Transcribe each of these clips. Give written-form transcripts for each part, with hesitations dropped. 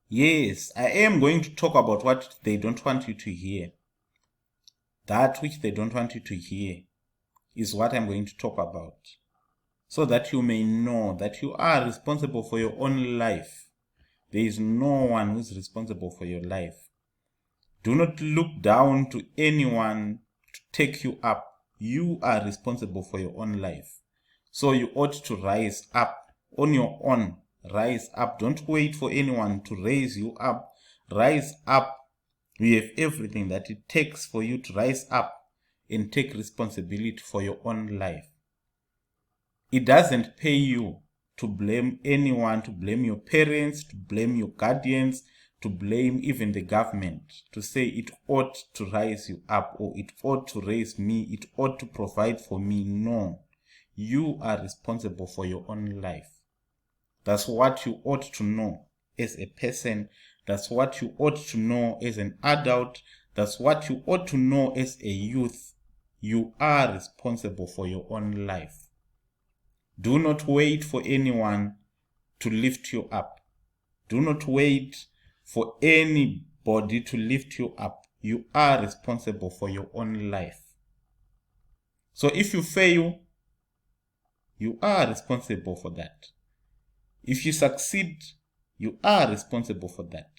Yes, I am going to talk about what they don't want you to hear. That which they don't want you to hear is what I'm going to talk about. So that you may know that you are responsible for your own life. There is no one who is responsible for your life. Do not look down to anyone to take you up. You are responsible for your own life. So you ought to rise up on your own. Rise up. Don't wait for anyone to raise you up. Rise up. You have everything that it takes for you to rise up and take responsibility for your own life. It doesn't pay you to blame anyone, to blame your parents, to blame your guardians, to blame even the government, to say it ought to rise you up or it ought to raise me, it ought to provide for me. No, you are responsible for your own life. That's what you ought to know as a person. That's what you ought to know as an adult. That's what you ought to know as a youth. You are responsible for your own life. Do not wait for anyone to lift you up. Do not wait for anybody to lift you up. You are responsible for your own life. So if you fail, you are responsible for that. If you succeed, you are responsible for that.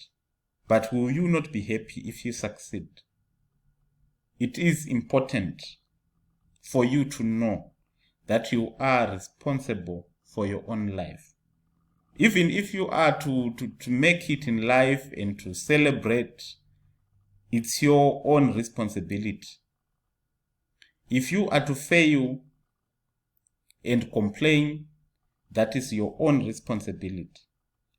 But will you not be happy if you succeed? It is important for you to know that you are responsible for your own life. Even if you are to make it in life and to celebrate, it's your own responsibility. If you are to fail and complain, that is your own responsibility.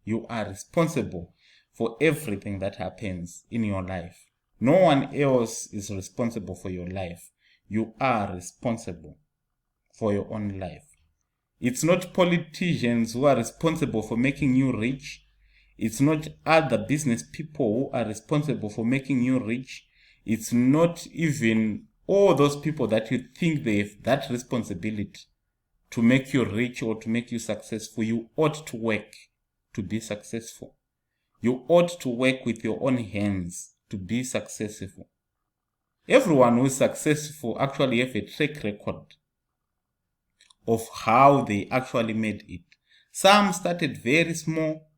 You are responsible for everything that happens in your life. No one else is responsible for your life. You are responsible for your own life. It's not politicians who are responsible for making you rich. It's not other business people who are responsible for making you rich. It's not even all those people that you think they have that responsibility to make you rich or to make you successful. You ought to work to be successful. You ought to work with your own hands to be successful. Everyone who is successful actually have a track record of how they actually made it. Some started very small,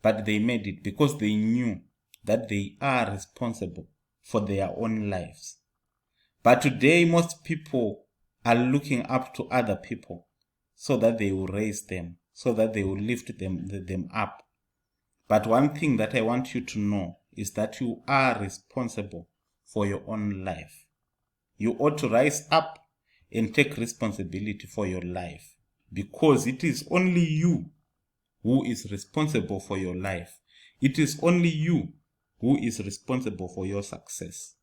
but they made it because they knew that they are responsible for their own lives. But today, most people are looking up to other people so that they will raise them, so that they will lift them up. But one thing that I want you to know is that you are responsible for your own life. You ought to rise up and take responsibility for your life, because it is only you who is responsible for your life. It is only you who is responsible for your success.